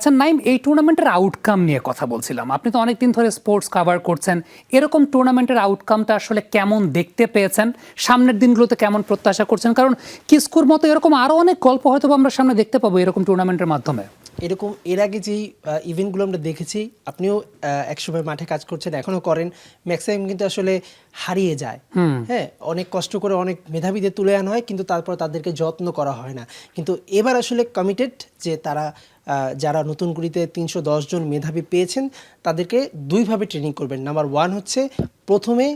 আচ্ছা নাইম, এই টুর্নামেন্টের আউটকাম নিয়ে কথা বলছিলাম। আপনি তো অনেকদিন ধরে স্পোর্টস কভার করছেন, এরকম টুর্নামেন্টের আউটকামটা আসলে কেমন দেখতে পেয়েছেন, সামনের দিনগুলোতে কেমন প্রত্যাশা করছেন? কারণ কিস্কুর মতো এরকম আরো অনেক গল্প হয়তো আমরা সামনে দেখতে পাবো এরকম টুর্নামেন্টের মাধ্যমে। এরকম এর আগে যেই ইভেন্টগুলো আমরা দেখেছি, আপনিও একসময় মাঠে কাজ করছেন, এখনো করেন, ম্যাক্সিমাম কিন্তু আসলে হারিয়ে যায়। হ্যাঁ, অনেক কষ্ট করে অনেক মেধাবীদের তুলে আনা হয়, কিন্তু তারপর তাদেরকে যত্ন করা হয় না। কিন্তু এবার আসলে কমিটেড যে তারা যারা নতুন কুড়িতে ৩১০ জন মেধাবী পেয়েছেন তাদেরকে দুইভাবে ট্রেনিং করবেন। নাম্বার 1 হচ্ছে প্রথমে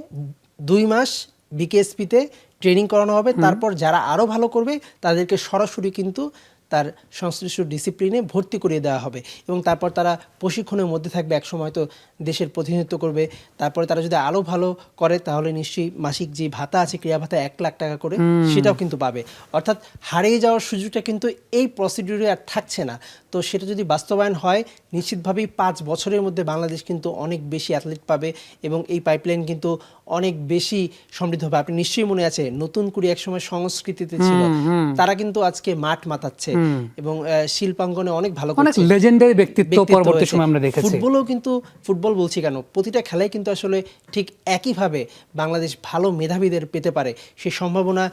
2 মাস বিকেএসপিতে ট্রেনিং করানো হবে, তারপর যারা আরও ভালো করবে তাদেরকে সরাসরি কিন্তু তার সংশ্লিষ্ট ডিসিপ্লিনে ভর্তি করিয়ে দেওয়া হবে এবং তারপর তারা প্রশিক্ষণের মধ্যে থাকবে, একসময় তো দেশের প্রতিনিধিত্ব করবে। তারপরে তারা যদি আরও ভালো করে তাহলে নিশ্চয়ই মাসিক যে ভাতা আছে, ক্রীড়া ভাতা 1 লাখ টাকা করে, সেটাও কিন্তু পাবে। অর্থাৎ হারিয়ে যাওয়ার সুযোগটা কিন্তু এই প্রসিডিউরে আর থাকছে না। তো সেটা যদি বাস্তবায়ন হয়, নিশ্চিতভাবেই 5 বছরের মধ্যে বাংলাদেশ কিন্তু অনেক বেশি অ্যাথলিট পাবে এবং এই পাইপলাইন কিন্তু অনেক বেশি সমৃদ্ধ হবে। আপনি নিশ্চয়ই মনে আছে নতুন কুড়ি একসময় সংস্কৃতিতে ছিল, তারা কিন্তু আজকে মাঠ মাতাচ্ছে এবং শিল্পাঙ্গনে অনেক ভালো করছে, অনেক লেজেন্ডারি ব্যক্তিত্ব পরবর্তী সময় আমরা দেখেছি। ফুটবলও কিন্তু, ফুটবল বলছি কেন, প্রতিটা খেলায় কিন্তু আসলে ঠিক একইভাবে বাংলাদেশ ভালো মেধাবীদের পেতে পারে, সেই সম্ভাবনা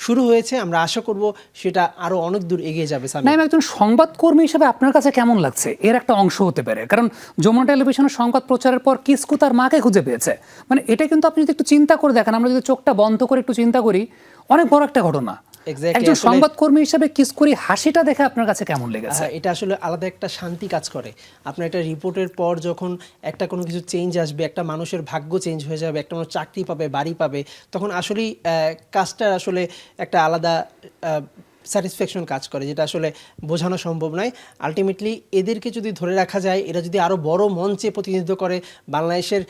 শুরু হয়েছে। আমরা আশা করব সেটা আরো অনেক দূর এগিয়ে যাবে। নাইম, একজন সংবাদকর্মী হিসেবে আপনার কাছে কেমন লাগছে এর একটা অংশ হতে পারে? কারণ যমুনা টেলিভিশনের সংবাদ প্রচারের পর কিস্কু তার মাকে খুঁজে পেয়েছে, মানে এটা কিন্তু আপনি যদি একটু চিন্তা করে দেখেন, আমরা যদি চোখটা বন্ধ করে একটু চিন্তা করি, অনেক বড় একটা ঘটনা। একজন সংবাদকর্মী হিসেবে কিস্কুরি হাসিটা দেখে আপনার কাছে কেমন লেগেছে? এটা আসলে আলাদা একটা শান্তি কাজ করে। আপনার একটা রিপোর্টের পর যখন একটা কোনো কিছু চেঞ্জ আসবে, একটা মানুষের ভাগ্য চেঞ্জ হয়ে যাবে, একটা মানুষ চাকরি পাবে, বাড়ি পাবে, তখন আসলেই কাজটা আসলে একটা আলাদা স্যাটিসফ্যাকশন কাজ করে, যেটা আসলে বোঝানো সম্ভব নয়। আলটিমেটলি এদেরকে যদি ধরে রাখা যায়, এরা যদি আরও বড় মঞ্চে প্রতিনিধিত্ব করে, বাংলাদেশের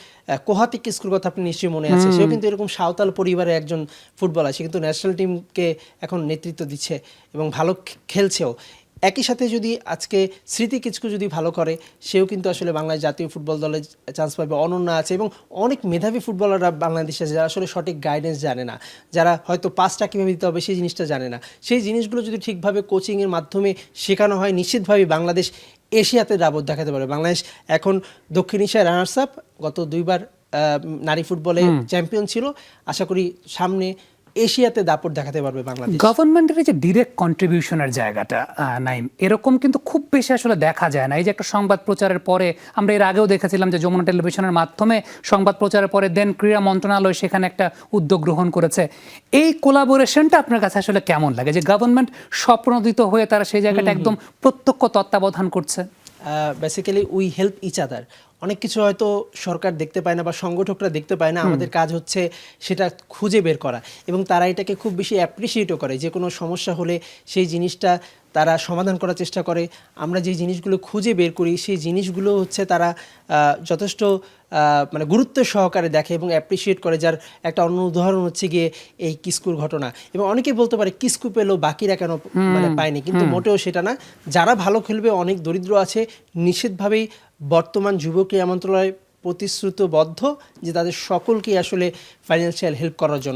কোহাতি কিস্কুর কথা আপনি নিশ্চয়ই মনে আছে, সেও কিন্তু এরকম সাঁওতাল পরিবারের একজন ফুটবলার, সে কিন্তু ন্যাশনাল টিমকে এখন নেতৃত্ব দিচ্ছে এবং ভালো খেলছেও। একই সাথে যদি আজকে স্মৃতি কিস্কু যদি ভালো করে, সেও কিন্তু আসলে বাংলাদেশ জাতীয় ফুটবল দলে চান্স পাবে। অনন্যা আছে এবং অনেক মেধাবী ফুটবলাররা বাংলাদেশে আছে, যারা আসলে সঠিক গাইডেন্স জানে না, যারা হয়তো পাসটা কীভাবে দিতে হবে সেই জিনিসটা জানে না। সেই জিনিসগুলো যদি ঠিকভাবে কোচিংয়ের মাধ্যমে শেখানো হয়, নিশ্চিতভাবেই বাংলাদেশ এশিয়াতে দাপট দেখাতে পারে। বাংলাদেশ এখন দক্ষিণ এশিয়ার রানার্স আপ, গত 2 বার নারী ফুটবলে চ্যাম্পিয়ন ছিল। আশা করি সামনে এশিয়াতে দাপট দেখাতে পারবে বাংলাদেশ। গভর্নমেন্টের যে ডিরেক্ট কন্ট্রিবিউশনের জায়গাটা, নাইম, এরকম কিন্তু খুব বেশি আসলে দেখা যায় না। এই যে একটা সংবাদ প্রচারের পরে, আমরা এর আগেও দেখেছিলাম যে যমুনা টেলিভিশনের মাধ্যমে সংবাদ প্রচারের পরে দেন ক্রীড়া মন্ত্রণালয় সেখানে একটা উদ্যোগ গ্রহণ করেছে। এই কোলাবোরেশনটা আপনার কাছে আসলে কেমন লাগে, যে গভর্নমেন্ট স্বপ্নদিত হয়ে তারা সেই জায়গাটা একদম প্রত্যক্ষ তত্ত্বাবধান করছে? Basically we help each other. অনেক কিছু হয়তো সরকার দেখতে পায় না বা সংগঠকরা দেখতে পায় না, আমাদের কাজ হচ্ছে সেটা খুঁজে বের করা এবং তারা এটাকে খুব বেশি অ্যাপ্রিসিয়েটও করে। যে কোনো সমস্যা হলে সেই জিনিসটা তারা সমাধান করার চেষ্টা করে। আমরা যে জিনিসগুলো খুঁজে বের করি সেই জিনিসগুলো হচ্ছে তারা যথেষ্ট মানে গুরুত্ব সহকারে দেখে এবং অ্যাপ্রিসিয়েট করে। যার একটা অন্য উদাহরণ হচ্ছে গিয়ে এই কিস্কুর ঘটনা। এবং অনেকেই বলতে পারে কিস্কু পেলো বাকিরা কেন মানে পায়নি, কিন্তু মোটেও সেটা না। যারা ভালো খেলবে, অনেক দরিদ্র আছে, নিশ্চিতভাবেই বর্তমান যুব ক্রীড়া মন্ত্রণালয় প্রতিশ্রুতিবদ্ধ যে তাদের সকলকে আসলে ফাইন্যান্সিয়াল হেল্প করার জন্য।